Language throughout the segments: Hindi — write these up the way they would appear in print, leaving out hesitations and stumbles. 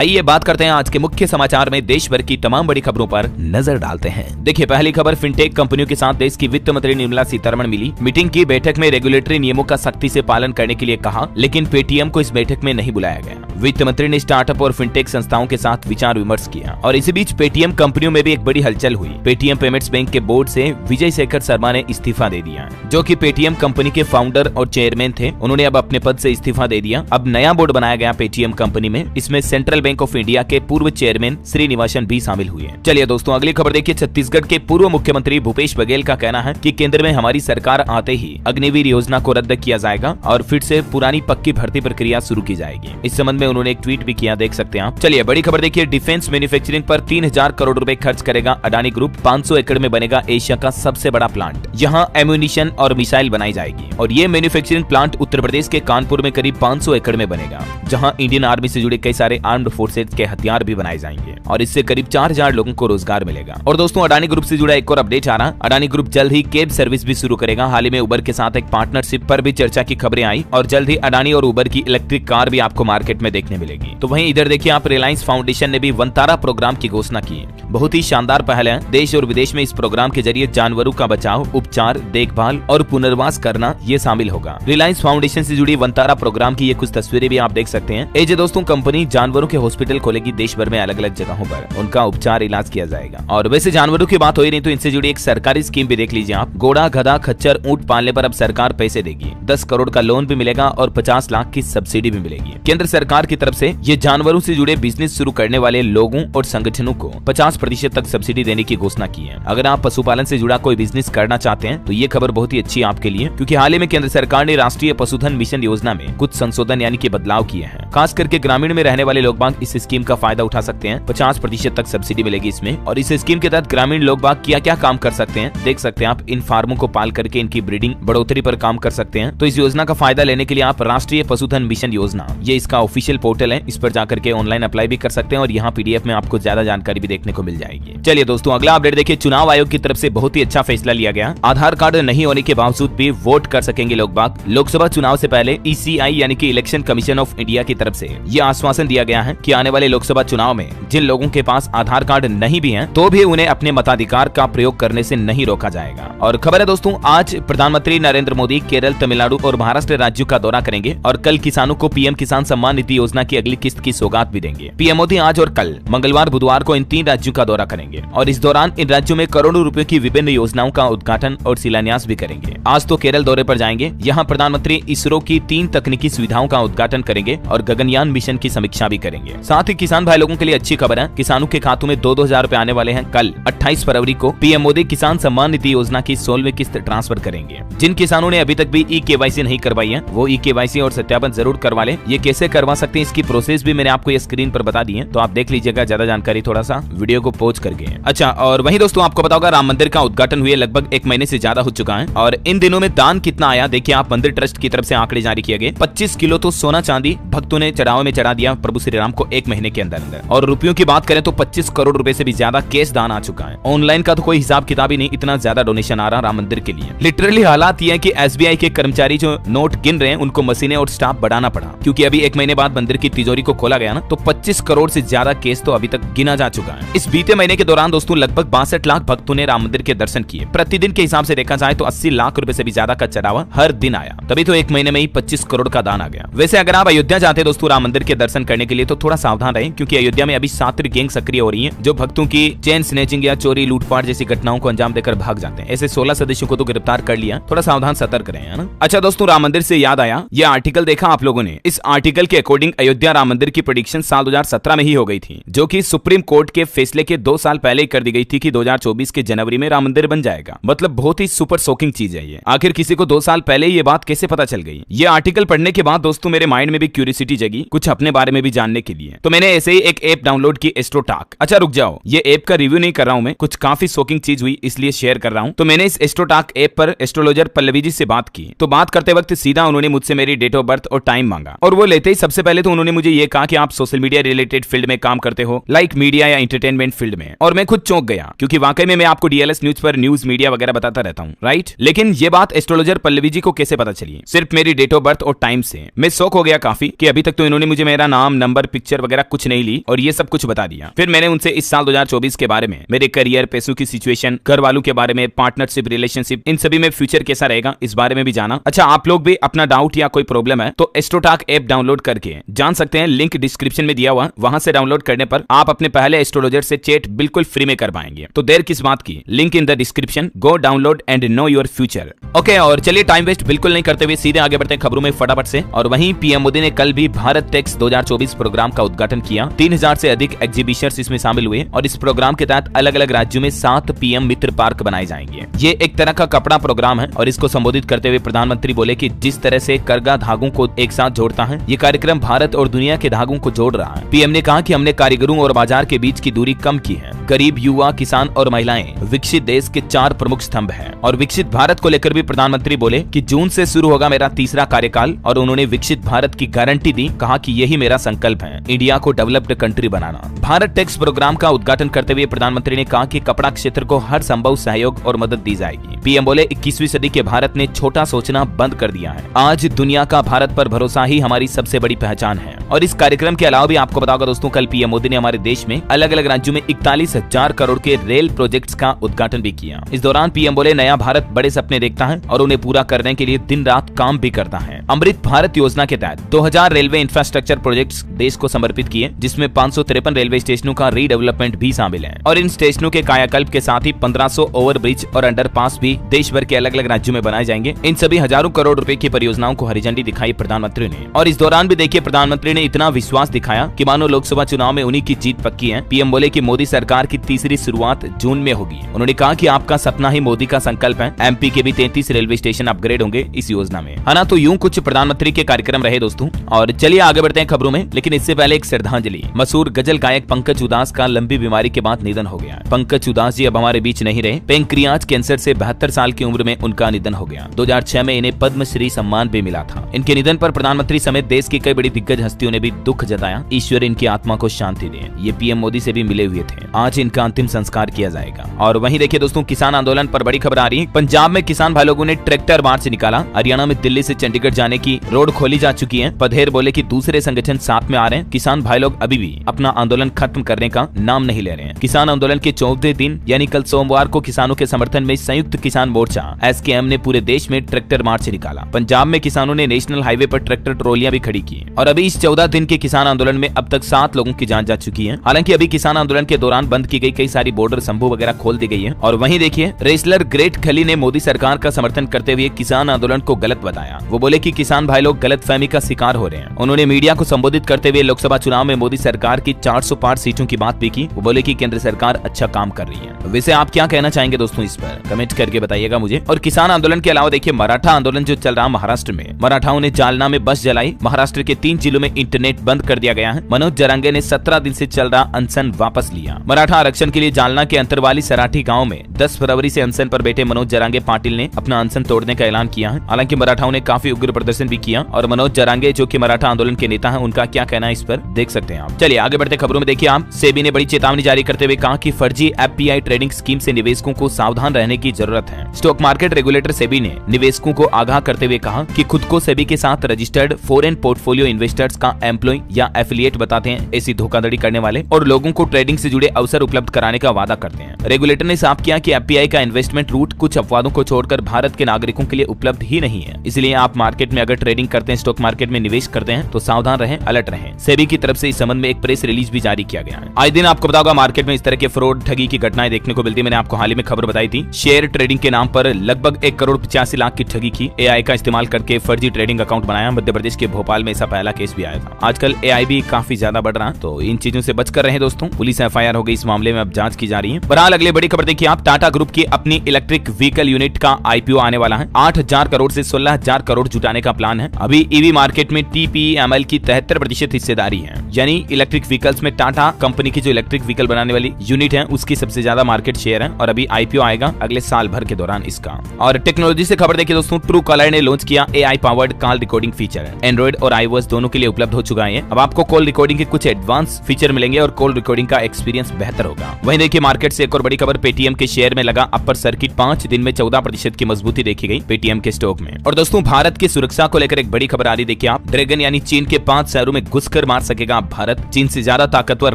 आइए बात करते हैं आज के मुख्य समाचार में देश भर की तमाम बड़ी खबरों पर नजर डालते हैं। देखिए, पहली खबर, फिनटेक कंपनियों के साथ देश की वित्त मंत्री निर्मला सीतारमण मिली। मीटिंग की बैठक में रेगुलेटरी नियमों का सख्ती से पालन करने के लिए कहा, लेकिन पेटीएम को इस बैठक में नहीं बुलाया गया। वित्त मंत्री ने स्टार्टअप और फिनटेक संस्थाओं के साथ विचार विमर्श किया और इसी बीच पेटीएम कंपनियों में भी एक बड़ी हलचल हुई। पेटीएम पेमेंट्स बैंक के बोर्ड से विजय शेखर शर्मा ने इस्तीफा दे दिया, जो कि पेटीएम कंपनी के फाउंडर और चेयरमैन थे। उन्होंने अब अपने पद से इस्तीफा दे दिया। अब नया बोर्ड बनाया गया पेटीएम कंपनी में। इसमें सेंट्रल बैंक ऑफ इंडिया के पूर्व चेयरमैन श्रीनिवासन भी शामिल हुए। चलिए दोस्तों, अगली खबर देखिए। छत्तीसगढ़ के पूर्व मुख्यमंत्री भूपेश बघेल का कहना है कि केंद्र में हमारी सरकार आते ही अग्निवीर योजना को रद्द किया जाएगा और फिर से पुरानी पक्की भर्ती प्रक्रिया शुरू की जाएगी। इस संबंध में उन्होंने एक ट्वीट भी किया, देख सकते हैं आप। चलिए बड़ी खबर देखिए। डिफेंस मैन्युफैक्चरिंग पर 3000 करोड़ रुपए खर्च करेगा अडानी ग्रुप। 500 एकड़ में बनेगा एशिया का सबसे बड़ा प्लांट। यहाँ एम्यूनिशन और मिसाइल बनाई जाएगी और ये मैन्युफैक्चरिंग प्लांट उत्तर प्रदेश के कानपुर में करीब 500 एकड़ में बनेगा, जहाँ इंडियन आर्मी से जुड़े कई सारे आर्म्ड फोर्सेज के हथियार भी बनाए जाएंगे और इससे करीब 4000 लोगों को रोजगार मिलेगा। और दोस्तों, अडानी ग्रुप से जुड़ा एक और अपडेट आ रहा। अडानी ग्रुप जल्द ही कैब सर्विस भी शुरू करेगा। हाल ही में उबर के साथ एक पार्टनरशिप पर भी चर्चा की खबरें आई और जल्द ही अडानी और उबर की इलेक्ट्रिक कार भी आपको मार्केट में देखने मिलेगी। तो वहीं इधर देखिए आप, रिलायंस फाउंडेशन ने भी वनतारा प्रोग्राम की घोषणा की है। बहुत ही शानदार पहल है। देश और विदेश में इस प्रोग्राम के जरिए जानवरों का बचाव, उपचार, देखभाल और पुनर्वास करना ये शामिल होगा। रिलायंस फाउंडेशन से जुड़ी वनतारा प्रोग्राम की ये कुछ तस्वीरें भी आप देख सकते हैं। ए जे दोस्तों, कंपनी जानवरों के हॉस्पिटल खोलेगी देश भर में। अलग अलग जगहों पर उनका उपचार, इलाज किया जाएगा। और वैसे जानवरों की बात हो ही नहीं तो इनसे जुड़ी एक सरकारी स्कीम भी देख लीजिए आप। घोड़ा, गधा, खच्चर, ऊंट पालने पर अब सरकार पैसे देगी। 10 करोड़ का लोन भी मिलेगा और 50 लाख की सब्सिडी भी मिलेगी। केंद्र सरकार की तरफ से ये जानवरों से जुड़े बिजनेस शुरू करने वाले लोगों और संगठनों को 50% तक सब्सिडी देने की घोषणा की है। अगर आप पशुपालन से जुड़ा कोई बिजनेस करना चाहते हैं तो ये खबर बहुत ही अच्छी है आपके लिए, क्योंकि हाल ही में केंद्र सरकार ने राष्ट्रीय पशुधन मिशन योजना में कुछ संशोधन यानी कि बदलाव किए हैं। खास करके ग्रामीण में रहने वाले लोग बाग इस स्कीम का फायदा उठा सकते हैं। 50% तक सब्सिडी मिलेगी इसमें। और इस स्कीम के तहत ग्रामीण लोग बाग क्या क्या काम कर सकते हैं देख सकते हैं आप। इन फार्मों को पाल करके इनकी ब्रीडिंग, बढ़ोतरी पर काम कर सकते हैं। तो इस योजना का फायदा लेने के लिए आप राष्ट्रीय पशुधन मिशन योजना, ये इसका ऑफिशियल पोर्टल है, इस पर जाकर के ऑनलाइन अप्लाई भी कर सकते हैं और यहाँ पीडीएफ में आपको ज्यादा जानकारी भी देखने को मिल जाएगी। चलिए दोस्तों, अगला अपडेट देखिए। चुनाव आयोग की तरफ से बहुत ही अच्छा फैसला लिया गया। आधार कार्ड नहीं होने के बावजूद भी वोट कर सकेंगे लोग बाग। लोकसभा चुनाव से पहले ईसीआई यानी कि इलेक्शन कमीशन ऑफ इंडिया की तरफ से यह आश्वासन दिया गया है कि आने वाले लोकसभा चुनाव में जिन लोगों के पास आधार कार्ड नहीं भी है तो भी उन्हें अपने मताधिकार का प्रयोग करने से नहीं रोका जाएगा। और खबर है दोस्तों, आज प्रधानमंत्री नरेंद्र मोदी केरल, तमिलनाडु और महाराष्ट्र राज्यों का दौरा करेंगे और कल किसानों को पीएम किसान सम्मान निधि योजना की अगली किस्त की सौगात भी देंगे। पीएम मोदी आज और कल मंगलवार, बुधवार को इन 3 राज्यों का दौरा करेंगे और इस दौरान इन राज्यों में करोड़ों रुपए की विभिन्न योजनाओं का उद्घाटन और शिलान्यास भी करेंगे। आज तो केरल दौरे पर जाएंगे। यहाँ प्रधानमंत्री इसरो की 3 तकनीकी सुविधाओं का उद्घाटन करेंगे और गगनयान मिशन की समीक्षा भी करेंगे। साथ ही किसान भाई लोगों के लिए अच्छी खबर है, किसानों के खातों में 2-2 हजार रुपए आने वाले हैं। कल 28 फरवरी को पीएम मोदी किसान सम्मान निधि योजना की 16वीं किस्त ट्रांसफर करेंगे। जिन किसानों ने अभी तक भी ई-केवाईसी नहीं करवाई है वो ई-केवाईसी और सत्यापन जरूर करवा ले। ये कैसे करवा सकते हैं इसकी प्रोसेस भी मैंने आपको ये स्क्रीन पर बता दी है, तो आप देख लीजिएगा ज्यादा जानकारी थोड़ा सा वीडियो को पॉज करके। अच्छा, और वहीं दोस्तों आपको पता होगा राम मंदिर का उद्घाटन हुए लगभग 1 महीने से ज्यादा हो चुका है और इन दिनों में दान कितना आया देखिए आप। मंदिर ट्रस्ट की तरफ से आंकड़े जारी किए गए। 25 किलो तो सोना चांदी भक्तों ने चढ़ावे में चढ़ा दिया प्रभु श्री राम को 1 महीने के अंदर अंदर। और रुपयों की बात करें तो 25 करोड़ रुपए से भी ज्यादा कैश दान आ चुका है। ऑनलाइन का तो कोई हिसाब किताब ही नहीं, इतना ज्यादा डोनेशन आ रहा राम मंदिर के लिए। लिटरली हालात ये है कि एसबीआई के कर्मचारी जो नोट गिन रहे हैं उनको मशीनें और स्टाफ बढ़ाना पड़ा, क्योंकि अभी 1 महीने बाद मंदिर की तिजोरी को खोला गया ना, तो 25 करोड़ से ज्यादा केस तो अभी तक गिना जा चुका है। इस बीते महीने के दौरान दोस्तों लगभग 62 लाख भक्तों ने राम मंदिर के दर्शन किए। प्रतिदिन के हिसाब से देखा जाए तो 80 लाख रुपए से भी ज्यादा का चढ़ावा हर दिन आया, तभी तो 1 महीने में ही 25 करोड़ का दान आ गया। वैसे अगर आप अयोध्या जाते हैं दोस्तों राम मंदिर के दर्शन करने के लिए तो थोड़ा सावधान रहें, क्योंकि अयोध्या में अभी सातिर गैंग सक्रिय हो रही है जो भक्तों की चेन स्नैचिंग या चोरी, लूटपाट जैसी घटनाओं को अंजाम देकर भाग जाते हैं। ऐसे 16 सदस्यों को तो गिरफ्तार कर लिया। थोड़ा सावधान सतर्क रहें, है ना। अच्छा दोस्तों, राम मंदिर से याद आया, ये आर्टिकल देखा आप लोगों ने। इस आर्टिकल के अकॉर्डिंग अयोध्या राम मंदिर की प्रेडिक्शन साल 2017 में ही हो गई थी, जो कि सुप्रीम कोर्ट के फैसले के 2 साल पहले ही कर दी गई थी कि 2024 के जनवरी में राम मंदिर बन जाएगा। मतलब बहुत ही सुपर शॉकिंग चीज है ये। आखिर किसी को 2 साल पहले ये बात कैसे पता चल गई? ये आर्टिकल पढ़ने के बाद दोस्तों मेरे माइंड में भी क्यूरियोसिटी जगी कुछ अपने बारे में भी जानने के लिए, तो मैंने ऐसे ही एक ऐप डाउनलोड की, एस्ट्रोटॉक। अच्छा रुक जाओ, ये ऐप का रिव्यू नहीं कर रहा हूं मैं, कुछ काफी शॉकिंग चीज हुई इसलिए शेयर कर रहा हूं। तो मैंने इस एस्ट्रोटॉक ऐप पर एस्ट्रोलॉजर पल्लवी जी से बात की। तो बात करते वक्त सीधा उन्होंने मुझसे मेरी डेट ऑफ बर्थ और टाइम मांगा, और वो लेते ही सबसे पहले तो उन्होंने मुझे ये कहा कि आप सोशल मीडिया रिलेटेड फील्ड में काम करते हो, लाइक मीडिया या एंटरटेनमेंट फील्ड में। और मैं खुद चौंक गया, क्योंकि वाकई में मैं आपको डीएलएस न्यूज पर न्यूज मीडिया वगैरह बताता रहता हूँ, राइट। लेकिन ये बात एस्ट्रोलॉजर पल्लवी जी को कैसे पता चली? सिर्फ मेरी डेट ऑफ बर्थ और टाइम से। मैं शॉक हो गया काफी कि अभी तक तो इन्होंने मुझे मेरा नाम, नंबर, पिक्चर पिक्चर वगैरह कुछ नहीं ली और ये सब कुछ बता दिया। फिर मैंने उनसे इस साल 2024 के बारे में, मेरे करियर, पैसों की सिचुएशन, घर वालों के बारे में, पार्टनरशिप, रिलेशनशिप, इन सभी में फ्यूचर कैसा रहेगा इस बारे में भी जाना। अच्छा, आप लोग भी अपना डाउट या कोई प्रॉब्लम है तो एस्ट्रोटॉक ऐप डाउनलोड करके जान सकते हैं। लिंक डिस्क्रिप्शन में दिया हुआ, वहां से डाउनलोड करने पर आप अपने पहले एस्ट्रोलॉजर से चैट बिल्कुल फ्री में कर पाएंगे। तो देर किस बात की, link in the description, go download and know your future. Okay, और चलिए टाइम वेस्ट बिल्कुल नहीं करते हुए सीधे आगे बढ़ते हैं खबरों में फटाफट से। और वहीं पीएम मोदी ने कल भी भारत टेक्स 2024 प्रोग्राम का उद्घाटन किया। 3000 से अधिक एग्जीबिशनर्स इसमें शामिल हुए और इस प्रोग्राम के तहत अलग अलग राज्यों में 7 पीएम मित्र पार्क बनाए जाएंगे। ये एक तरह का कपड़ा प्रोग्राम है और इसको संबोधित करते हुए प्रधानमंत्री बोले कि जिस तरह से करगा धागों को एक साथ जोड़ता है, ये कार्यक्रम भारत और दुनिया के धागों को जोड़ रहा है। पीएम ने कहा कि हमने कारीगरों और बाजार के बीच की दूरी कम की है। गरीब, युवा, किसान और महिलाएं विकसित देश के 4 प्रमुख स्तंभ हैं। और विकसित भारत को लेकर भी प्रधानमंत्री बोले कि जून से शुरू होगा मेरा तीसरा कार्यकाल और उन्होंने विकसित भारत की गारंटी दी। कहा कि यही मेरा संकल्प है, इंडिया को डेवलप्ड कंट्री बनाना। भारत टेक्स प्रोग्राम का उद्घाटन करते हुए प्रधानमंत्री ने कहा कि कपड़ा क्षेत्र को हर संभव सहयोग और मदद दी जाएगी। पीएम बोले 21वीं सदी के भारत ने छोटा सोचना बंद कर दिया है। आज दुनिया का भारत पर भरोसा ही हमारी सबसे बड़ी पहचान है। और इस कार्यक्रम के अलावा भी आपको बताऊंगा दोस्तों, कल पीएम मोदी ने हमारे देश में अलग अलग राज्यों में 41,000 करोड़ के रेल प्रोजेक्ट्स का उद्घाटन भी किया। इस दौरान पीएम बोले नया भारत बड़े सपने देखता है और उन्हें पूरा करने के लिए दिन रात काम भी करता है। अमृत भारत योजना के तहत 2000 रेलवे इंफ्रास्ट्रक्चर प्रोजेक्ट्स देश को समर्पित किए, जिसमें 553 रेलवे स्टेशनों का रीडेवलपमेंट भी शामिल है। और इन स्टेशनों के कायाकल्प के साथ ही 1500 ओवरब्रिज और अंडरपास भी देश भर के अलग अलग राज्यों में बनाए जाएंगे। इन सभी हजारों करोड़ रुपए की परियोजनाओं को हरी झंडी दिखाई प्रधानमंत्री ने। और इस दौरान भी देखिए प्रधानमंत्री ने इतना विश्वास दिखाया कि मानो लोकसभा चुनाव में उन्हीं की जीत पक्की है। पीएम बोले कि मोदी सरकार की तीसरी शुरुआत जून में होगी। उन्होंने कहा कि आपका सपना ही मोदी का संकल्प है। एमपी के भी 33 रेलवे स्टेशन अपग्रेड होंगे इस योजना में, है ना। तो यूं कुछ प्रधानमंत्री के कार्यक्रम रहे दोस्तों। और चलिए आगे बढ़ते हैं खबरों में, लेकिन इससे पहले एक श्रद्धांजलि। मशहूर गजल गायक पंकज उदास का लंबी बीमारी के बाद निधन हो गया। पंकज उदास जी अब हमारे बीच नहीं रहे। पैंक्रियाज कैंसर से 72 साल की उम्र में उनका निधन हो गया। 2006 में इन्हें पद्मश्री सम्मान भी मिला था। इनके निधन पर प्रधानमंत्री समेत देश की कई बड़ी दिग्गज हस्तियों ने भी दुख जताया। ईश्वर इनकी आत्मा को शांति दे। ये पीएम मोदी से भी मिले हुए थे। आज इनका अंतिम संस्कार किया जाएगा। और वहीं देखिए दोस्तों, किसान आंदोलन पर बड़ी खबर आ रही है। पंजाब में किसान भाई लोगों ने ट्रैक्टर मार्च निकाला। हरियाणा में दिल्ली से चंडीगढ़ जाने की रोड खोली जा चुकी है। पधेर बोले कि दूसरे संगठन साथ में आ रहे हैं। किसान भाई लोग अभी भी अपना आंदोलन खत्म करने का नाम नहीं ले रहे हैं। किसान आंदोलन के 14वें दिन यानी कल सोमवार को किसानों के समर्थन में संयुक्त किसान मोर्चा एसकेएम ने पूरे देश में ट्रैक्टर मार्च निकाला। पंजाब में किसानों ने नेशनल हाईवे पर ट्रैक्टर ट्रॉलियां भी खड़ी की। और अभी इस 14 दिन के किसान आंदोलन में अब तक 7 लोगों की जान जा चुकी है। हालांकि अभी किसान आंदोलन के दौरान बंद की गई कई सारी बॉर्डर संभव वगैरह खोल दी गई है। और वहीं देखिए रेसलर ग्रेट खली ने मोदी सरकार का समर्थन करते हुए किसान आंदोलन को गलत बताया। वो बोले कि किसान भाई लोग गलतफहमी का शिकार हो रहे हैं। उन्होंने मीडिया को संबोधित करते हुए लोकसभा चुनाव में मोदी सरकार की 405 सीटों की बात भी की। वो बोले कि केंद्र सरकार अच्छा काम कर रही है। वैसे आप क्या कहना चाहेंगे दोस्तों, इस पर कमेंट करके बताइएगा मुझे। और किसान आंदोलन के अलावा देखिए मराठा आंदोलन जो चल रहा महाराष्ट्र में, मराठाओं ने जालना में बस जलाई। महाराष्ट्र के 3 जिलों में इंटरनेट बंद कर दिया गया है। मनोज जरांगे ने 17 दिन से चल रहा अनशन वापस लिया। मराठा आरक्षण के लिए जालना के अंतरवाली सराठी गांव में 10 फरवरी से अनशन पर बैठे मनोज जरांगे पाटिल ने अपना अनशन तोड़ने का ऐलान किया है। हालांकि मराठाओं ने काफी उग्र प्रदर्शन भी किया। और मनोज जरांगे जो कि मराठा आंदोलन के नेता हैं, उनका क्या कहना है इस पर देख सकते हैं आप। चलिए आगे बढ़ते खबरों में। देखिए आप, सेबी ने बड़ी चेतावनी जारी करते हुए कहा कि फर्जी एफपीआई ट्रेडिंग स्कीम से निवेशकों को सावधान रहने की जरूरत है। स्टॉक मार्केट रेगुलेटर सेबी ने निवेशकों को आगाह करते हुए कहा कि खुद को सेबी के साथ रजिस्टर्ड फॉरेन पोर्टफोलियो इन्वेस्टर्स का एम्प्लॉय या एफिलिएट बताते हैं। ऐसी धोखाधड़ी करने वाले और लोगों को ट्रेडिंग से जुड़े अवसर उपलब्ध कराने का वादा करते हैं। रेगुलेटर ने साफ किया कि एफपीआई का इन्वेस्टमेंट रूट कुछ अपवादों को छोड़कर भारत के नागरिकों के लिए उपलब्ध ही नहीं है। इसलिए आप मार्केट में अगर ट्रेडिंग करते हैं, स्टॉक मार्केट में निवेश करते हैं तो सावधान रहें, अलर्ट रहें। सेबी की तरफ से इस संबंध में एक प्रेस रिलीज भी जारी किया गया है। आज दिन आपको बताऊंगा मार्केट में इस तरह के फ्रॉड ठगी की घटनाएं देखने को मिलती है। मैंने आपको हाल ही में खबर बताई थी, शेयर ट्रेडिंग के नाम पर लगभग 1 करोड़ 85 लाख की ठगी की। एआई का इस्तेमाल करके फर्जी ट्रेडिंग अकाउंट बनाया। मध्य प्रदेश के भोपाल में ऐसा पहला केस भी आया था। आजकल एआई भी काफी ज्यादा बढ़ रहा है, तो इन चीजों से बचकर रहे दोस्तों। पुलिस एफआईआर हो गई इस मामले में, अब जांच की जा रही है। बहरहाल अगले बड़ी खबर देखिए आप, टाटा ग्रुप की अपनी इलेक्ट्रिक व्हीकल यूनिट का आईपीओ आने वाला है। 8,000 करोड़ से 16,000 करोड़ जुटाने का प्लान है। अभी ईवी मार्केट में टीपीएमएल की 73% हिस्सेदारी है। यानी इलेक्ट्रिक व्हीकल्स में टाटा कंपनी की जो इलेक्ट्रिक व्हीकल बनाने वाली यूनिट है उसकी सबसे ज्यादा मार्केट शेयर है। और अभी आईपीओ आएगा अगले साल भर के दौरान इसका। और टेक्नोलॉजी से खबर देखिए दोस्तों, ट्रू कॉलर ने लॉन्च किया AI powered call recording feature. Android और iOS दोनों के लिए उपलब्ध हो चुका है। अब आपको कॉल रिकॉर्डिंग के कुछ एडवांस फीचर मिलेंगे और कॉल रिकॉर्डिंग का एक्सपीरियंस बेहतर होगा। वहीं देखिए मार्केट से एक और बड़ी खबर, पेटीएम के शेयर में लगा अपर सर्किट, 5 दिन में 14% की मजबूती देखी गई पेटीएम के स्टॉक में। और दोस्तों भारत की सुरक्षा को लेकर एक बड़ी खबर आ रही, देखिए आप, ड्रैगन यानी चीन के 5 शहरों में घुसकर मार सकेगा भारत। चीन से ज्यादा ताकतवर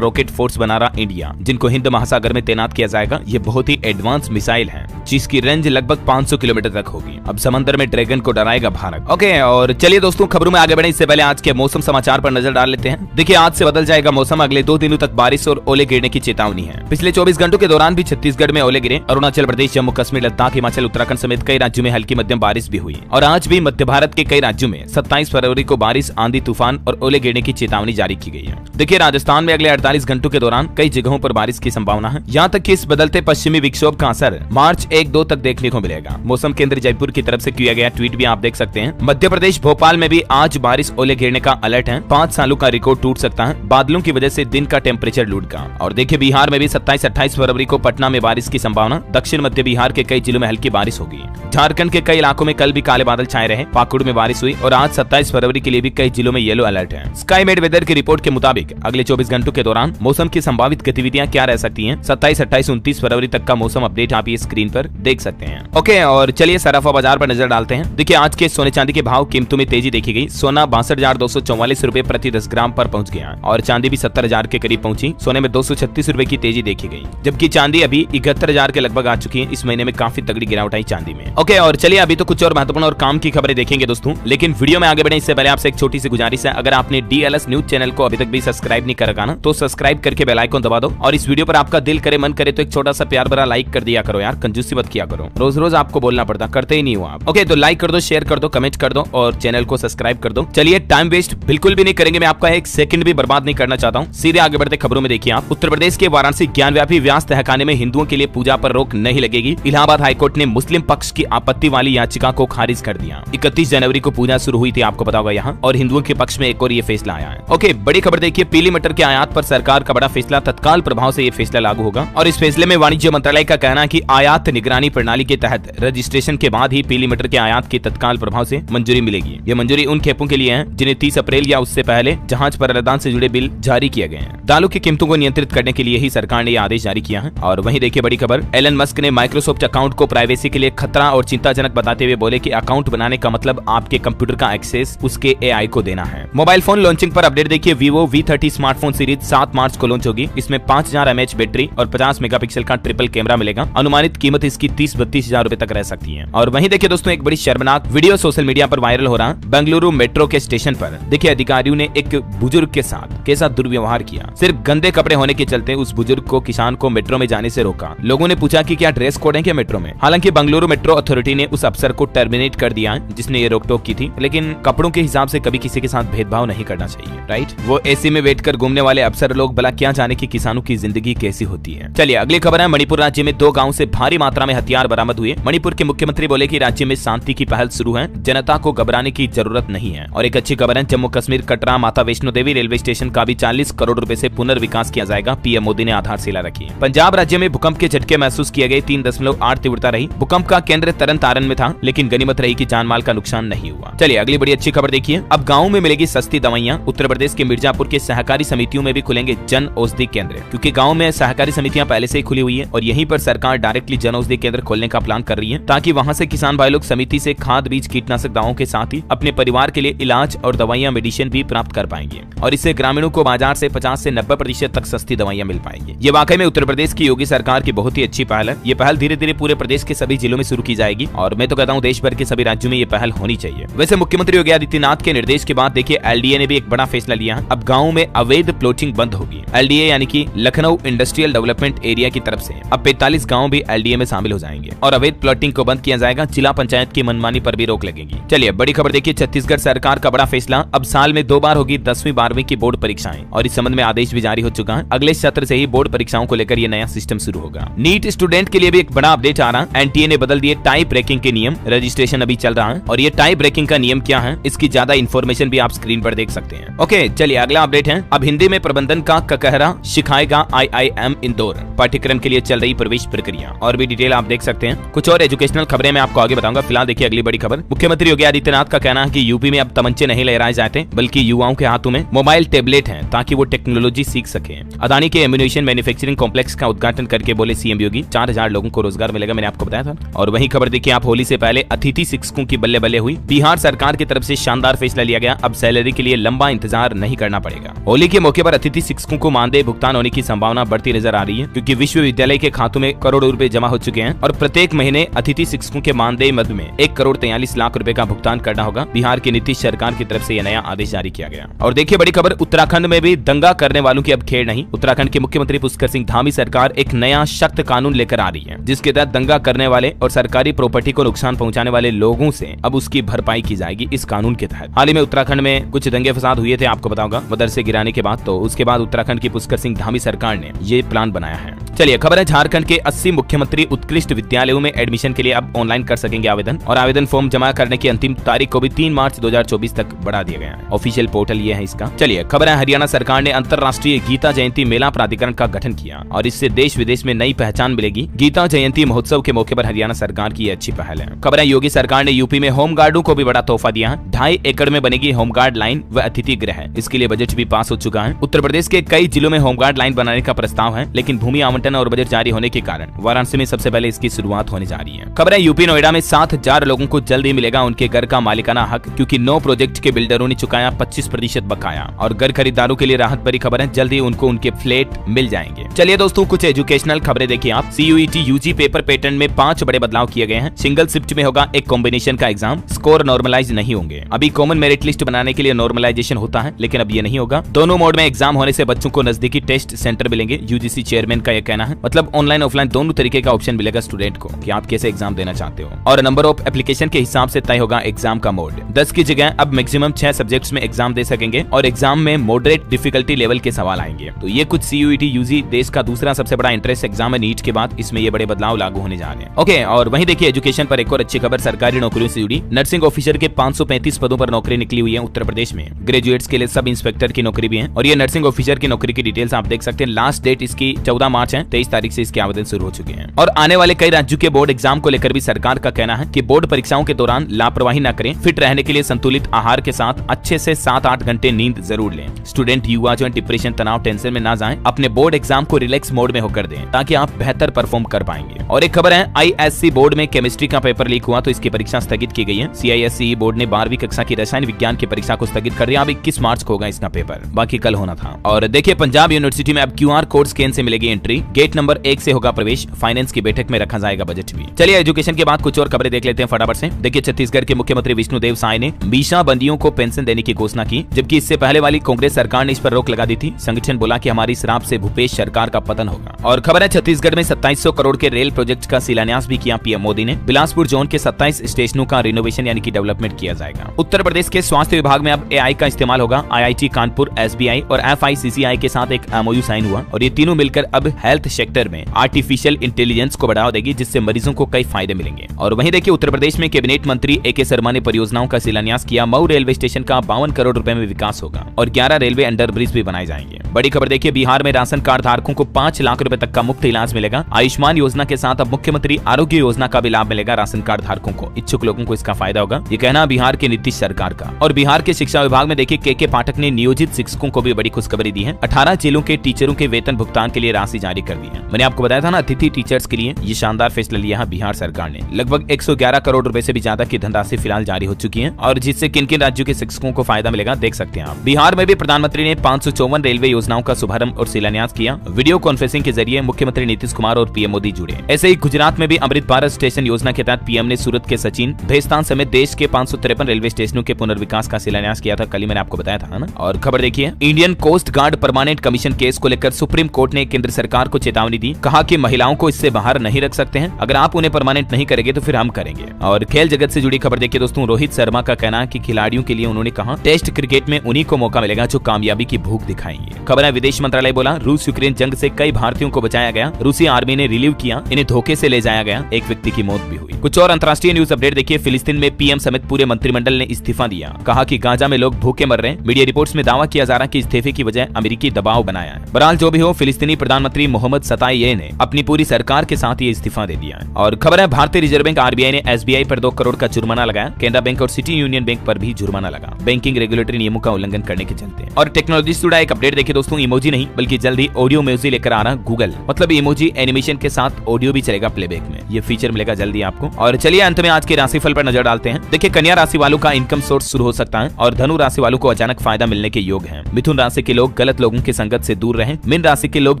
रॉकेट फोर्स बना रहा इंडिया, जिनको हिंद महासागर में तैनात किया जाएगा। ये बहुत ही एडवांस मिसाइल है जिसकी रेंज लगभग 500 किलोमीटर तक होगी। अब समंदर में ड्रैगन को डराएगा भारत। ओके, और चलिए दोस्तों खबरों में आगे बढ़े इससे पहले आज के मौसम समाचार पर नजर डाल लेते हैं। देखिए आज से बदल जाएगा मौसम, अगले 2 दिनों तक बारिश और ओले गिरने की चेतावनी है। पिछले 24 घंटों के दौरान भी छत्तीसगढ़ में ओले गिरे। अरुणाचल प्रदेश, जम्मू कश्मीर, लद्दाख, हिमाचल, उत्तराखंड समेत कई राज्यों में हल्की मध्यम बारिश भी हुई। और आज भी मध्य भारत के कई राज्यों में 27 फरवरी को बारिश, आंधी, तूफान और ओले गिरने की चेतावनी जारी की गई है। देखिए राजस्थान में अगले 48 घंटों के दौरान कई जगहों पर बारिश की संभावना है। यहाँ तक कि इस बदलते पश्चिमी विक्षोभ का असर मार्च 1-2 तक देखने को मिलेगा। मौसम केंद्र जयपुर की तरफ से किया गया ट्वीट भी आप देख सकते हैं। मध्य प्रदेश भोपाल में भी आज बारिश, ओले गिरने का अलर्ट है। 5 सालों का रिकॉर्ड टूट सकता है बादलों की वजह से दिन का टेम्परेचर लुढ़का। और देखिए बिहार में भी 27-28 फरवरी को पटना में बारिश की संभावना। दक्षिण मध्य बिहार के कई जिलों में हल्की बारिश होगी। झारखंड के कई इलाकों में कल भी काले बादल छाए रहे, पाकुड़ में बारिश हुई। और आज 27 फरवरी के लिए भी कई जिलों में येलो अलर्ट है। स्काई मेड वेदर की रिपोर्ट के मुताबिक अगले 24 घंटों के दौरान मौसम की संभावित गतिविधियां क्या रह सकती हैं। 27, 28, 29 फरवरी तक का मौसम अपडेट आप ये स्क्रीन पर देख सकते हैं। ओके, और चलिए सराफा बाजार पर नजर डालते हैं। देखिए आज के सोने चांदी के भाव कीमतों में तेजी देखी गई। सोना 62,244 रुपए प्रति 10 ग्राम पर पहुंच गया और चांदी भी 70,000 के करीब पहुंची। सोने में 236 रुपए की तेजी देखी गई, जबकि चांदी अभी 71,000 के लगभग आ चुकी है। इस महीने में काफी तगड़ी गिरावट आई चांदी में। ओके, और चलिए अभी तो कुछ और महत्वपूर्ण और काम की खबरें देखेंगे दोस्तों, लेकिन वीडियो में आगे बढ़े इससे पहले आपसे एक छोटी सी गुजारिश है। अगर आपने DLS न्यूज चैनल को अभी तक भी सब्सक्राइब नहीं कर रखा ना, तो सब्सक्राइब करके बेल आइकन दबा दो। और इस वीडियो पर आपका दिल करे, मन करे तो एक छोटा सा प्यार भरा लाइक कर दिया करो यार, कंजूसी मत किया करो। रोज रोज आपको बोलना पड़ता, करते ही नहीं हो आप। ओके, तो लाइक कर दो, शेयर कर दो, कमेंट कर दो और चैनल को सब्सक्राइब कर दो। चलिए टाइम वेस्ट बिल्कुल भी नहीं करेंगे, मैं आपका एक सेकंड भी बर्बाद नहीं करना चाहता हूँ। सीधे आगे बढ़ते खबरों में देखिए आप। उत्तर प्रदेश के वाराणसी ज्ञानव्यापी व्यास तहखाने में हिंदुओं के लिए पूजा पर रोक नहीं लगेगी। इलाहाबाद हाईकोर्ट ने मुस्लिम पक्ष की आपत्ति वाली याचिका को खारिज कर दिया। 31 जनवरी को पूजा शुरू हुई थी, आपको पता होगा यहाँ, और हिंदुओं के पक्ष में एक और ये फैसला आया है। ओके, बड़ी खबर देखिए, पीली मटर के आयात पर सरकार का बड़ा फैसला, तत्काल प्रभाव से ये फैसला लागू होगा। और इस फैसले में वाणिज्य मंत्रालय का कहना है कि आयात निगरानी प्रणाली के तहत रजिस्ट्रेशन के बाद ही पीली मटर के आयात की तत्काल प्रभाव से मंजूरी मिलेगी। ये मंजूरी उन खेपों के लिए है जिन्हें 30 अप्रैल या उससे पहले जहाज पर लदान से जुड़े बिल जारी किए गए हैं। दालों की कीमतों को नियंत्रित करने के लिए ही सरकार ने यह आदेश जारी किया है। और वहीं देखिए बड़ी खबर, एलन मस्क ने माइक्रोसॉफ्ट अकाउंट को प्राइवेसी के लिए खतरा और चिंताजनक बताते हुए बोले कि अकाउंट बनाने का मतलब आपके कंप्यूटर का एक्सेस उसके AI को देना है। मोबाइल फोन लॉन्चिंग पर अपडेट देखिए, Vivo V30 स्मार्टफोन सीरीज 7 मार्च को लॉन्च होगी। इसमें 5000 mAh बैटरी और 50 मेगापिक्सल का ट्रिपल कैमरा मिलेगा। अनुमानित कीमत इसकी 30-32 हजार रुपए तक रह सकती है। और वहीं देखिए दोस्तों, एक बड़ी शर्मनाक वीडियो सोशल मीडिया पर वायरल हो रहा। बेंगलुरु मेट्रो के स्टेशन पर देखिए अधिकारियों ने एक बुजुर्ग के साथ कैसा दुर्व्यवहार किया। सिर्फ गंदे कपड़े होने के चलते उस बुजुर्ग को, किसान को मेट्रो में जाने से रोका। लोगों ने पूछा कि क्या ड्रेस कोड है क्या मेट्रो में। हालांकि बेंगलुरु मेट्रो अथॉरिटी ने उस अफसर को टर्मिनेट कर दिया जिसने ये रोक-टोक की थी, लेकिन कपड़ों के हिसाब से कभी किसी के साथ भेदभाव नहीं करना चाहिए, राइट। वो एसी में बैठ कर घूमने वाले अफसर लोग भला क्या जाने की किसानों की जिंदगी कैसी होती है। चलिए अगली खबर है, मणिपुर राज्य में 2 गाँव से भारी मात्रा में हथियार बरामद हुए। मणिपुर के मुख्यमंत्री बोले कि राज्य में शांति की पहल शुरू है, जनता को घबराने की जरूरत नहीं है। और एक अच्छी खबर है, जम्मू कश्मीर कटरा माता वैष्णो देवी रेलवे स्टेशन का भी 40 करोड़ रुपए से पुनर्विकास किया जाएगा। पीएम मोदी ने आधारशिला रखी। पंजाब राज्य में भूकंप के झटके महसूस किए गए, 3.8 तीव्रता रही। भूकंप का केंद्र तरन तारण में था, लेकिन गनीमत रही कि जान माल का नुकसान नहीं हुआ। चलिए अगली बड़ी अच्छी खबर देखिए, अब गाँव में मिलेगी सस्ती दवाइयाँ। उत्तर प्रदेश के मिर्जापुर के सहकारी समितियों में भी खुलेंगे जन औषधि केंद्र, क्योंकि गाँव में सहकारी समितियां पहले से ही खुली हुई है और यहीं पर सरकार डायरेक्टली जन औषधि केंद्र खोलने का प्लान कर रही है, ताकि वहां से किसान भाई लोग समिति से खाद, बीज, कीटनाशक दवाओं के साथ ही अपने परिवार के लिए इलाज और दवाइयां, मेडिसिन भी प्राप्त कर पाएंगे। और इससे ग्रामीणों को बाजार से 50 से 90% तक सस्ती दवाइयां मिल पाएंगी। ये वाकई में उत्तर प्रदेश की योगी सरकार की बहुत ही अच्छी पहल है। ये पहल धीरे धीरे पूरे प्रदेश के सभी जिलों में शुरू की जाएगी और मैं तो कहता हूँ देश भर के सभी राज्यों में ये पहल होनी चाहिए। वैसे मुख्यमंत्री योगी आदित्यनाथ के निर्देश के बाद देखिए LDA ने भी एक बड़ा फैसला लिया है। अब गाँव में अवैध प्लॉटिंग बंद होगी। LDA यानी कि लखनऊ इंडस्ट्रियल डेवलपमेंट एरिया की तरफ से अब 45 गाँव भी LDA में शामिल हो जाएंगे और अवैध प्लॉटिंग को बंद किया जाएगा। जिला पंचायत की मनमानी पर भी रोक लगेगी। चलिए बड़ी खबर देखिए, छत्तीसगढ़ सरकार का बड़ा फैसला, अब साल में 2 बार होगी 10वीं 12वीं की बोर्ड परीक्षाएं और इस संबंध में आदेश भी जारी हो चुका है। अगले सत्र से ही बोर्ड परीक्षाओं को लेकर ये नया सिस्टम शुरू होगा। नीट स्टूडेंट के लिए भी एक बड़ा अपडेट आ रहा। NTA ने बदल दिए टाई ब्रेकिंग के नियम। रजिस्ट्रेशन अभी चल रहा है और ये टाई ब्रेकिंग का नियम क्या है, इसकी ज्यादा इन्फॉर्मेशन भी आप स्क्रीन पर देख सकते हैं। ओके चलिए अगला अपडेट है, अब हिंदी में प्रबंधन का ककहरा सिखाएगा IIM इंदौर। पाठ्यक्रम के लिए चल रही प्रवेश प्रक्रिया और भी डिटेल डिटेल आप देख सकते हैं। कुछ और एजुकेशनल खबरें मैं आपको आगे बताऊंगा। फिलहाल देखिए अगली बड़ी खबर। मुख्यमंत्री योगी आदित्यनाथ का कहना है कि यूपी में अब तमंचे नहीं लहराए जाते, बल्कि युवाओं के हाथों में मोबाइल टैबलेट हैं ताकि वो टेक्नोलॉजी सीख सके। अदानी के एम्यूनेशन मैन्युफैक्चरिंग कॉम्प्लेक्स का उद्घाटन करके बोले सीएम योगी, 4000 लोगों को रोजगार मिलेगा, मैंने आपको बताया था। और वही खबर देखिए आप, होली से पहले अतिथि शिक्षकों की बल्ले बल्ले हुई। बिहार सरकार की तरफ से शानदार फैसला लिया गया, अब सैलरी के लिए लंबा इंतजार नहीं करना पड़ेगा। होली के मौके पर अतिथि शिक्षकों को मानदेय भुगतान होने की संभावना बढ़ती नजर आ रही है, क्योंकि विश्वविद्यालय के खातों में करोड़ों रुपए जमा हो चुके हैं और प्रत्येक महीने अतिथि शिक्षकों के मानदेय मद में 1,43,00,000 रुपए का भुगतान करना होगा। बिहार की नीतीश सरकार की तरफ से यह नया आदेश जारी किया गया। और देखिए बड़ी खबर, उत्तराखंड में भी दंगा करने वालों की अब खेड़ नहीं। उत्तराखंड के मुख्यमंत्री पुष्कर सिंह धामी सरकार एक नया सख्त कानून लेकर आ रही है, जिसके तहत दंगा करने वाले और सरकारी प्रॉपर्टी को नुकसान पहुंचाने वाले लोगों से अब उसकी भरपाई की जाएगी इस कानून के तहत। हाल ही में उत्तराखंड में कुछ दंगे फसाद हुए थे, आपको बताऊंगा, मदरसे गिराने के बाद। तो उसके बाद उत्तराखंड की पुष्कर सिंह धामी सरकार ने ये प्लान बनाया है। चलिए खबर है, झारखंड के 80 मुख्यमंत्री उत्कृष्ट विद्यालयों में एडमिशन के लिए अब ऑनलाइन कर सकेंगे आवेदन, और आवेदन फॉर्म जमा करने की अंतिम तारीख को भी 3 मार्च 2024 तक बढ़ा दिया गया है। ऑफिशियल पोर्टल ये है इसका। चलिए खबर है, हरियाणा सरकार ने अंतर्राष्ट्रीय गीता जयंती मेला प्राधिकरण का गठन किया और इससे देश विदेश में नई पहचान मिलेगी। गीता जयंती महोत्सव के मौके पर हरियाणा सरकार की अच्छी पहल है। खबर है, योगी सरकार ने यूपी में होमगार्डों को भी बड़ा तोहफा दिया है। 2.5 एकड़ में बनेगी होमगार्ड लाइन व अतिथि गृह, इसके लिए बजट भी पास हो चुका है। उत्तर प्रदेश के कई जिलों में होमगार्ड लाइन बनाने का प्रस्ताव है, लेकिन भूमि आवंटन और बजट जारी होने के कारण वाराणसी में सबसे पहले इसकी शुरुआत होने जा रही है। खबर है, यूपी नोएडा में 7,000 लोगों को जल्द ही मिलेगा उनके घर का मालिकाना हक, क्योंकि 9 प्रोजेक्ट के बिल्डरों ने चुकाया 25% बकाया। और घर खरीदारों के लिए राहत भरी खबर है, जल्द ही उनको उनके फ्लैट मिल जाएंगे। चलिए दोस्तों, कुछ एजुकेशनल खबरें देखिए आप। CUET UG पेपर पैटर्न में 5 बड़े बदलाव किए गए हैं। सिंगल शिफ्ट में होगा एक कॉम्बिनेशन का एग्जाम, स्कोर नॉर्मलाइज नहीं होंगे। अभी कॉमन मेरिट लिस्ट बनाने के लिए नॉर्मलाइजेशन होता है, लेकिन अब ये नहीं होगा। दोनों मोड में एग्जाम होने से बच्चों को नजदीकी टेस्ट सेंटर मिलेंगे, UGC चेयरमैन का यह कहना है। मतलब ऑनलाइन ऑफलाइन दोनों तरीके का ऑप्शन मिलेगा स्टूडेंट को कि आप कैसे एग्जाम देना चाहते हो। और नंबर ऑफ एप्लीकेशन के हिसाब से तय होगा एग्जाम का मोड। 10 की जगह अब मैक्सिमम 6 सब्जेक्ट्स में एग्जाम दे सकेंगे और एग्जाम में मॉडरेट डिफिकल्टी लेवल के सवाल आएंगे। तो ये कुछ CUET UG देश का दूसरा सबसे बड़ा इंट्रेंस एग्जाम है नीट के बाद, इसमें ये बड़े बदलाव लागू होने जा रहे हैं। ओके, और वहीं देखिए एजुकेशन पर एक और अच्छी खबर, सरकारी नौकरियों से जुड़ी। नर्सिंग ऑफिसर के 535 पदों पर नौकरी निकली हुई है उत्तर प्रदेश में। ग्रेजुएट्स के लिए सब इंस्पेक्टर की नौकरी भी है, और ये नर्सिंग ऑफिसर की नौकरी की डिटेल्स आप देख सकते हैं। लास्ट डेट इसकी 14 मार्च है, 23 तारीख से इसके आवेदन शुरू हो चुके हैं। और आने वाले कई राज्यों के बोर्ड एग्जाम को लेकर भी सरकार का कहना है कि बोर्ड परीक्षाओं के दौरान लापरवाही न करें। फिट रहने के लिए संतुलित आहार के साथ अच्छे से 7-8 घंटे नींद जरूर लें। स्टूडेंट युवा जो डिप्रेशन, तनाव, टेंशन में ना जाएं, अपने बोर्ड एग्जाम को रिलैक्स मोड में होकर दें ताकि आप बेहतर परफॉर्म कर पाएंगे। और एक खबर है, ISC बोर्ड में केमिस्ट्री का पेपर लीक हुआ तो इसकी परीक्षा स्थगित की गई है। CISCE बोर्ड ने 12वीं कक्षा की रसायन विज्ञान की परीक्षा को स्थगित कर दिया। अब 21 मार्च को होगा इसका पेपर, बाकी कल होना था। और देखिए पंजाब यूनिवर्सिटी में अब QR कोड स्कैन से मिलेगी एंट्री। गेट नंबर 1 से होगा प्रवेश। फाइनेंस की बैठक में रखा जाएगा बजट भी। चलिए एजुकेशन के बाद कुछ और खबरें देख लेते हैं फटाफट से। देखिए छत्तीसगढ़ के मुख्यमंत्री विष्णुदेव साय ने मीशा बंदियों को पेंशन देने की घोषणा की, जबकि इससे पहले वाली कांग्रेस सरकार ने इस पर रोक लगा दी थी। संगठन बोला कि हमारी शराब से भूपेश सरकार का पतन होगा। और खबर है, छत्तीसगढ़ में 2700 करोड़ के रेल प्रोजेक्ट का शिलान्यास भी किया पीएम मोदी ने। बिलासपुर जोन के 27 स्टेशनों का रिनोवेशन यानी कि डेवलपमेंट किया जाएगा। उत्तर प्रदेश के स्वास्थ्य विभाग में अब AI का इस्तेमाल होगा। IIT कानपुर, SBI और FICCI के साथ एक MOU साइन हुआ और ये तीनों मिलकर अब हेल्थ सेक्टर में आर्टिफिशियल इंटेलिजेंस को बढ़ावा देगी, जिससे मरीजों को कई फायदे मिलेंगे। और वहीं देखिए उत्तर प्रदेश में कैबिनेट मंत्री AK शर्मा ने परियोजनाओं का शिलान्यास किया। मऊ रेलवे स्टेशन का 52 करोड़ रुपए में विकास होगा और 11 रेलवे अंडरब्रिज भी बनाए जाएंगे। बड़ी खबर देखिए, बिहार में राशन कार्ड धारकों को 5 लाख रुपए तक का मुफ्त इलाज मिलेगा। आयुष्मान योजना के साथ अब मुख्यमंत्री आरोग्य योजना का भी लाभ मिलेगा राशन कार्ड धारकों को। इच्छुक लोगों को इसका फायदा होगा, ये कहना बिहार की नीतीश सरकार का। और बिहार के शिक्षा विभाग में देखिए KK पाठक ने नियोजित शिक्षकों को भी बड़ी खुशखबरी दी है। 18 जिलों के टीचरों के वेतन भुगतान के लिए राशि जारी कर दी है। मैंने आपको बताया था ना, अतिथि टीचर्स के लिए ये शानदार फैसला लिया है बिहार सरकार ने। लगभग 111 करोड़ रुपए से भी ज्यादा की धनराशि फिलहाल जारी हो चुकी है, और जिससे किन किन राज्यों के शिक्षकों को फायदा मिलेगा देख सकते हैं आप। बिहार में भी प्रधानमंत्री ने 554 रेलवे योजनाओं का शुभारंभ और शिलान्यास किया। वीडियो कॉन्फ्रेंसिंग के जरिए मुख्यमंत्री नीतीश कुमार और पीएम मोदी जुड़े। ऐसे ही गुजरात में भी अमृत भारत स्टेशन योजना के तहत पीएम ने सूरत के सचिन, भेस्तान समेत देश के 553 रेलवे स्टेशनों के पुनर्विकास का शिलान्यास किया था। कल ही मैंने आपको बताया था ना। और खबर देखिए, Indian coast guard permanent commission case को लेकर सुप्रीम कोर्ट ने केंद्र सरकार को चेतावनी दी। कहा कि महिलाओं को इससे बाहर नहीं रख सकते हैं, अगर आप उन्हें परमानेंट नहीं करेंगे तो फिर हम करेंगे। और खेल जगत से जुड़ी खबर देखिए दोस्तों, रोहित शर्मा का कहना है कि खिलाड़ियों के लिए उन्होंने कहा टेस्ट क्रिकेट में उन्हीं को मौका मिलेगा जो कामयाबी की भूख दिखाएंगे। खबर है, विदेश मंत्रालय बोला रूस यूक्रेन जंग से कई भारतीयों को बचाया गया। रूसी आर्मी ने रिलीव किया, इन्हें धोखे से ले जाया गया। एक व्यक्ति की मौत भी हुई। कुछ और अंतर्राष्ट्रीय न्यूज अपडेट देखिए, फिलिस्तीन में पीएम समेत पूरे मंत्रिमंडल ने इस्तीफा दिया। कहा कि गाजा में लोग भूखे मर रहे हैं। मीडिया रिपोर्ट्स में दावा किया जा रहा है कि इस्तीफे की वजह अमेरिकी दबाव बनाया है। बहरहाल जो भी हो, फिलिस्तीनी प्रधानमंत्री मोहम्मद सताइये ने अपनी पूरी सरकार के साथ साथ ही इस्तीफा दे दिया है। और खबर है भारतीय रिजर्व बैंक आरबीआई ने एसबीआई पर 2 करोड़ का जुर्माना लगाया। केनरा बैंक और सिटी यूनियन बैंक पर भी जुर्माना लगा, बैंकिंग रेगुलेटरी नियमों का उल्लंघन करने के चलते। और टेक्नोलॉजी से जुड़ा एक अपडेट देखिए दोस्तों, इमोजी नहीं बल्कि जल्द ही ऑडियो म्यूजिक लेकर आ रहा गूगल, मतलब इमोजी एनिमेशन के साथ ऑडियो भी चलेगा प्लेबैक में। ये फीचर मिलेगा जल्दी आपको। और चलिए अंत में आज के राशिफल पर नजर डालते हैं। देखिए कन्या राशि वालों का इनकम सोर्स शुरू हो सकता है और धनु राशि वालों को अचानक फायदा मिलने के योग हैं। मिथुन राशि के लोग गलत लोगों की संगत से दूर रहें। मीन राशि के लोग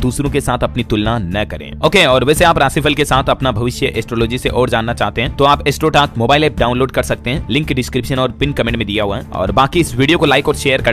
दूसरों के साथ अपनी तुलना न करें। ओके, और वैसे आप राशिफल के साथ अपना भविष्य एस्ट्रोलॉजी से और जानना चाहते हैं तो आप एस्ट्रोटाक मोबाइल ऐप डाउनलोड कर सकते हैं। लिंक डिस्क्रिप्शन और पिन कमेंट में दिया हुआ है। और बाकी इस वीडियो को लाइक और शेयर कर